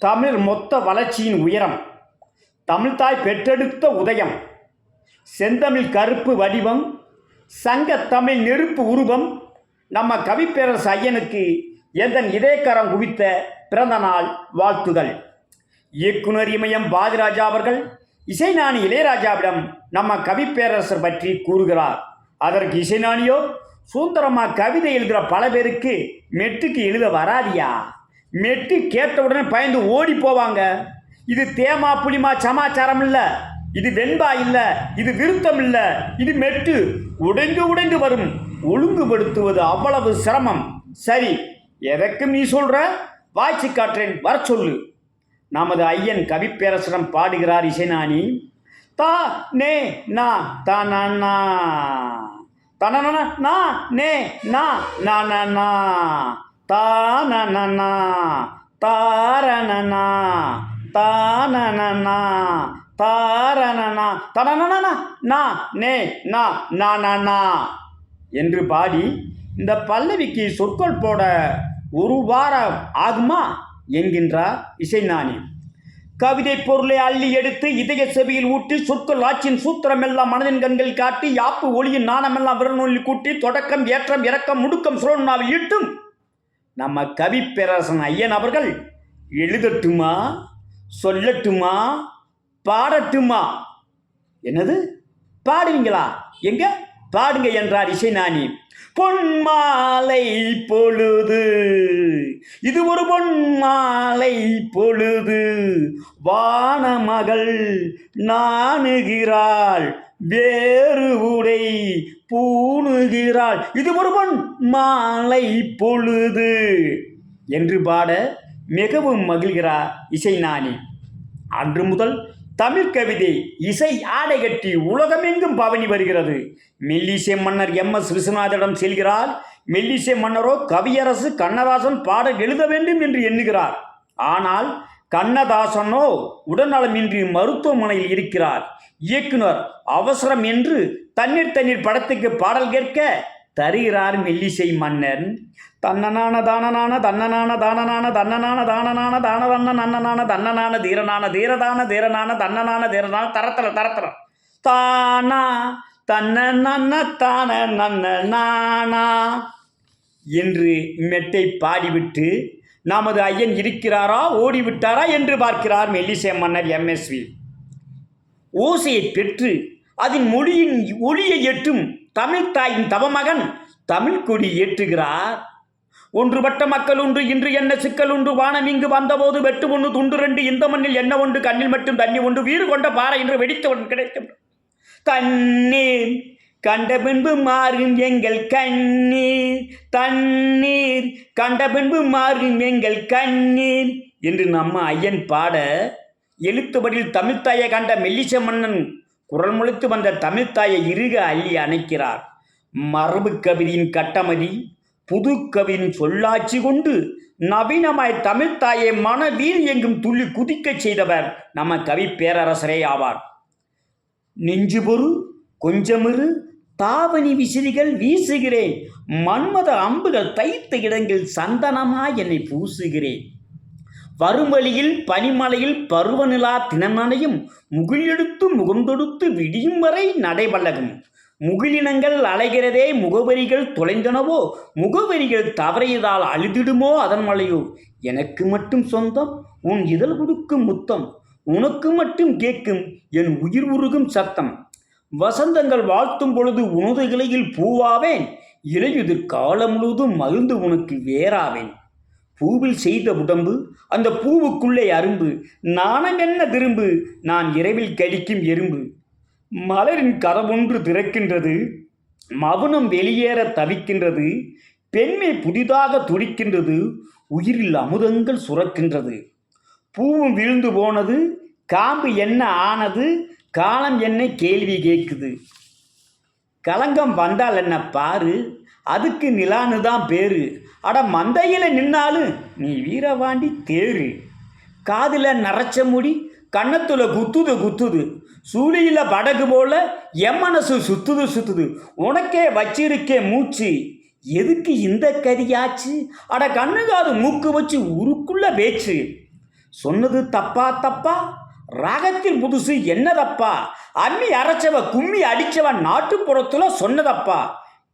தமிழ் மொத்த வளர்ச்சியின் உயரம், தமிழ்தாய் பெற்றெடுத்த உதயம், செந்தமிழ் கருப்பு வடிவம், சங்கத்தமிழ் நெருப்பு உருவம், நம்ம கவிப்பேரரசு ஐயனுக்கு எந்தன் இதயக்கரம் குவித்த பிறந்த நாள் வாழ்த்துகள். இயக்குனர் இமயம் பாதிராஜா அவர்கள் இசைஞானி இளையராஜாவிடம் நம்ம கவிப்பேரரசர் பற்றி கூறுகிறார். அதற்கு இசைஞானியோ, சுந்தரமாக கவிதை எழுதுகிற பல பேருக்கு மெட்டுக்கு எழுத வராதியா, மெட்டு கேட்டவுடனே பயந்து ஓடி போவாங்க. இது தேமா புளிமா சமாச்சாரம் இல்லை, இது வெண்பா இல்லை, இது விருத்தம் இல்லை, இது மெட்டு உடைந்து உடைந்து வரும். ஒழுங்குபடுத்துவது அவ்வளவு சிரமம். சரி, எதற்கும் நீ சொல்ற, வாய்ச்சி காற்றேன், வர சொல்லு. நமது ஐயன் கவிப்பேரரசனம் பாடுகிறார் இசைஞானி. தா நே நா தனனா தனனா நா நே நா நனனா தானனா தாரணனா தானனா தாரணனா தனனா நா நே நா நனனா என்று பாடி இந்த பல்லவிக்கு சொற்கள் போட ஒரு வாரம் ஆகுமா என்கின்றார் இசைஞானி. கவிதை பொருளை அள்ளி எடுத்து இதய செவியில் ஊட்டி சொற்கள் ஆட்சியின் சூத்திரமெல்லாம் மனதின் கண்கள் காட்டி யாப்பு ஒளியின் நாணமெல்லாம் விரநூலில் கூட்டி தொடக்கம் ஏற்றம் இறக்கம் முடுக்கம் சுழனாவில் ஈட்டும் நம்ம கவிப்பேரரசன் ஐயன் அவர்கள் எழுதட்டுமா, சொல்லட்டுமா, பாடட்டுமா? என்னது, பாடுவீங்களா? எங்க பாடுங்க என்றார் இசைஞானி. பொன்மாலை பொழுது, இது ஒரு பொன்மாலை பொழுது, வானமகள் நாணுகிறாள், வேறு உடை பூணுகிறாள், இது ஒரு பொன் மாலை பொழுது என்று பாட மிகவும் மகிழ்கிறார் இசைஞானி. அன்று முதல் தமிழ் கவிதை இசை ஆடை கட்டி உலகமெங்கும் பவனி வருகிறது. மெல்லிசை மன்னர் MS விஸ்வநாதனிடம் செல்கிறார். மெல்லிசை மன்னரோ கவியரசு கண்ணதாசன் பாடல் எழுத வேண்டும் என்று எண்ணுகிறார். ஆனால் கண்ணதாசனோ உடல்நலமின்றி மருத்துவமனையில் இருக்கிறார். இயக்குனர் அவசரம் என்று தண்ணீர் படத்துக்கு பாடல் கேட்க தருகிறார் மெல்லிசை மன்னன். தன்னனான தானனான தன்னனான தானனான தன்னனான தானனான தானதன்ன நன்னனான தன்னனான தீரனான தீரதான தீரனான தன்னனான தீரனான தரத்தர தரத்தர தானா தன்னன தான நன்னா என்று மெட்டை பாடிவிட்டு நமது ஐயன் இருக்கிறாரா ஓடிவிட்டாரா என்று பார்க்கிறார் மெல்லிசை மன்னர் MSV. ஓசையை பெற்று அதன் மொழியின் ஒளியை எட்டும் தமிழ் தாயின் தவமகன் தமிழ் கொடி ஏற்றுகிறார். ஒன்றுபட்ட மக்கள் உண்டு, இன்று என்ன சிக்கல் உண்டு, வானம் இங்கு வந்தபோது வெட்டு ஒன்று துண்டு ரெண்டு, இந்த மண்ணில் என்ன ஒன்று, கண்ணில் மட்டும் தண்ணி ஒன்று, வீறு கொண்ட பாறை என்று வெடித்தவன் கிடைக்கும். தண்ணீர் கண்ட பின்பு மாறும் எங்கள் கண்ணீர், தண்ணீர் கண்ட பின்பு மாறும் எங்கள் கண்ணீர் என்று நம்ம ஐயன் பாட எழுத்துபடியில் தமிழ்த்தாயை கண்ட மெல்லிசை மன்னன் குரல் முளைத்து வந்த தமிழ்த்தாயை இறுக அள்ளி அணைக்கிறார். மரபு கவிதையின் கட்டமதி புது கவியின் சொல்லாட்சி கொண்டு நவீனமாய் தமிழ்த்தாயை மனவீல் எங்கும் துள்ளி குதிக்க செய்தவர் நம்ம கவி பேரரசரே ஆவார். நெஞ்சு பொறு கொஞ்சமிரு தாவணி விசிறிகள் வீசுகிறேன், மன்மத அம்புகள் தைத்த இடங்கள் சந்தனமாய் என்னை பூசுகிறேன், வரும் வழியில் பனிமலையில் பருவநிலா தினமனையும் முகிலெடுத்து முகந்தொடுத்து விடியும் வரை நடைபழகும், முகிலினங்கள் அலைகிறதே முகவரிகள் தொலைந்தனவோ, முகவரிகள் தவறியதால் அழுதிடுமோ அதன் மலையோ, எனக்கு மட்டும் சொந்தம் உன் இதழ் கொடுக்கும் முத்தம், உனக்கு மட்டும் கேட்கும் என் உயிர் உருகும் சத்தம், வசந்தங்கள் வாழ்த்தும் பொழுது உனது இலையில் பூவாவேன், இலையுதிர் காலம் முழுவதும் மகிழ்ந்து உனக்கு வேறாவேன், பூவில் செய்த உடம்பு அந்த பூவுக்குள்ளே அரும்பு, நாணம் என்ன திரும்பு நான் இரவில் கடிக்கும் எறும்பு, மலரின் கதவொன்று திறக்கின்றது, மவுனம் வெளியேற தவிக்கின்றது, பெண்மை புதிதாக துடிக்கின்றது, உயிரில் அமுதங்கள் சுரக்கின்றது, பூவும் விழுந்து போனது, காம்பு என்ன ஆனது, காலம் என்ன கேள்வி கேட்குது, கலங்கம் வந்தால் என்ன பாரு, அதுக்கு நிலான்னு தான் பேரு, அட மந்தையில் நின்னாலும் நீ வீரவாண்டி தேரு, காதில் நரைச்ச முடி கன்னத்தில் குத்துது, சூழியில் படகு போல என் மனசு சுத்துது, உனக்கே வச்சிருக்கே மூச்சு, எதுக்கு இந்த கதியாச்சு, அட கண்ணுகாது மூக்கு வச்சு உருக்குள்ள பேச்சு, சொன்னது தப்பா தப்பா? ராகத்தில் புதுசு என்னதப்பா? அம்மி அரைச்சவ கும்மி அடிச்சவன் நாட்டுப்புறத்துல சொன்னதப்பா.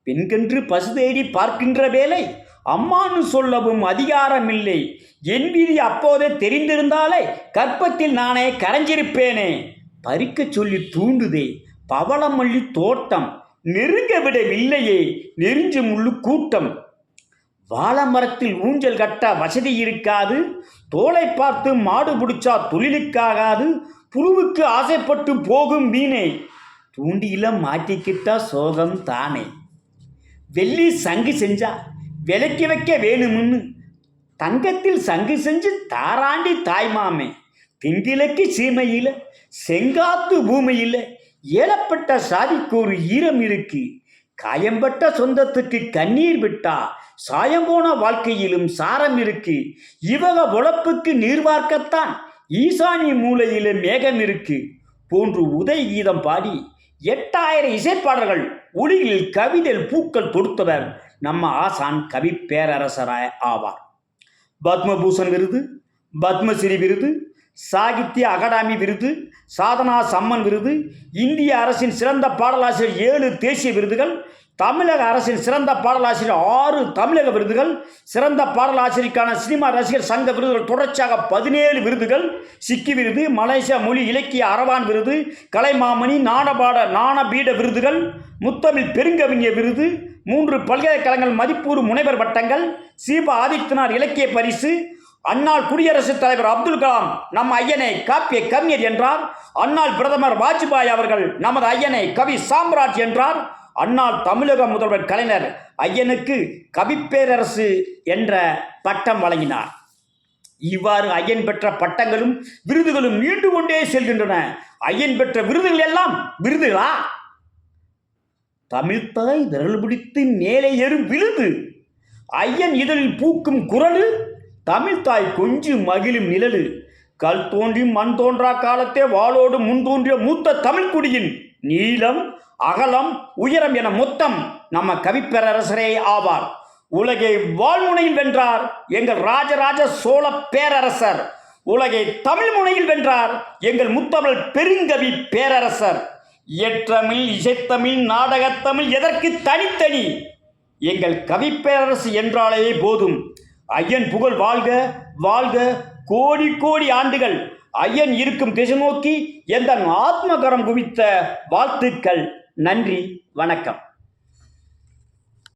பெண்கென்று பசு தேடி பார்க்கின்ற வேலை அம்மான்னு சொல்லவும் அதிகாரமில்லை. என் விதி அப்போதே தெரிந்திருந்தாலே கற்பத்தில் நானே கரைஞ்சிருப்பேனே. பறிக்க சொல்லி தூண்டுதே பவளமல்லி தோட்டம், நெருங்க விடவில்லையே நெறிஞ்சு முள்ளு கூட்டம். வாழமரத்தில் ஊஞ்சல் கட்ட வசதி இருக்காது, தோலை பார்த்து மாடு பிடிச்சா தொழிலுக்காகாது, புழுவுக்கு ஆசைப்பட்டு போகும் மீனே, தூண்டியில மாட்டிக்கிட்டா சோகம் தானே. வெள்ளி சங்கு செஞ்சா விலைக்கு வைக்க வேணும்னு தங்கத்தில் சங்கு செஞ்சு தாராண்டி தாய்மாமே. தென்கிழக்கு சீமையில் செங்காத்து பூமியில் ஏலப்பட்ட சாதிக்கு ஒரு ஈரம் இருக்கு. காயம்பட்ட சொந்தத்துக்கு கண்ணீர் விட்டா சாயம் போன வாழ்க்கையிலும் சாரம் இருக்கு. இவக உழப்புக்கு நீர் பார்க்கத்தான் ஈசானி மூலையில் மேகம் இருக்கு போன்று உதய கீதம் பாடி 8000 இசைப்பாடல்கள் ஒளியில் கவிதையில் பூக்கள் தொடுத்தவர் நம்ம ஆசான் கவி பேரரசராய் ஆவார். பத்மபூஷன் விருது, பத்மஸ்ரீ விருது, சாகித்ய அகாடமி விருது, சாதனா சம்மன் விருது, இந்திய அரசின் சிறந்த பாடலாசிரியர் 7 தேசிய விருதுகள், தமிழக அரசின் சிறந்த பாடலாசிரியர் 6 தமிழக விருதுகள், சிறந்த பாடலாசிரியருக்கான சினிமா ரசிகர் சங்க விருதுகள் தொடர்ச்சியாக 17 விருதுகள், சிக்கி விருது, மலேசியா மொழி இலக்கிய அரவான் விருது, கலைமாமணி ஞானபீட விருதுகள், முத்தமிழ் பெருங்கவிஞர் விருது, 3 பல்கலைக்கழகங்கள் மதிப்பூர் முனைவர் பட்டங்கள், சீபா ஆதித்யநாத் இலக்கிய பரிசு, அன்னாள் குடியரசுத் தலைவர் அப்துல் கலாம் நம் ஐயனை காப்பிய கவிஞர் என்றார். அன்னாள் பிரதமர் வாஜ்பாய் அவர்கள் நமது ஐயனை கவி சாம்ராஜ் என்றார். அன்னாள் தமிழக முதல்வர் கலைஞர் ஐயனுக்கு கவிப்பேரரசு என்ற பட்டம் வழங்கினார். இவ்வாறு ஐயன் பெற்ற பட்டங்களும் விருதுகளும் நீண்டு கொண்டே செல்கின்றன. ஐயன் பெற்ற விருதுகள் எல்லாம் விருதுகளா? தமிழ்தாய் விரல் பிடித்து மேலே ஏறும் விருது, ஐயன் இதழில் பூக்கும் குரலு, தமிழ்தாய் கொஞ்சு மகிழும் நிழலு, கல் தோன்றி மண் தோன்றா காலத்தே வாளோடு முன் தோன்றிய மூத்த தமிழ்குடியின் நீளம் அகலம் உயரம் என மொத்தம் நம்ம கவிப்பேரரசரே ஆவார். உலகை வாழ்முனையில் வென்றார் எங்கள் ராஜராஜ சோழ பேரரசர். உலகை தமிழ் முனையில் வென்றார் எங்கள் முத்தமிழ் பெருங்கவி பேரரசர். இயற்றமிழ் இசைத்தமிழ் நாடகத்தமிழ் எதற்கு தனித்தனி? எங்கள் கவிப்பேரரசு என்றாலே போதும். ஐயன் புகழ் வாழ்க வாழ்க கோடி கோடி ஆண்டுகள். ஐயன் இருக்கும் திசை நோக்கி எந்த ஆத்மகரம் குவித்த வாழ்த்துக்கள். நன்றி, வணக்கம்.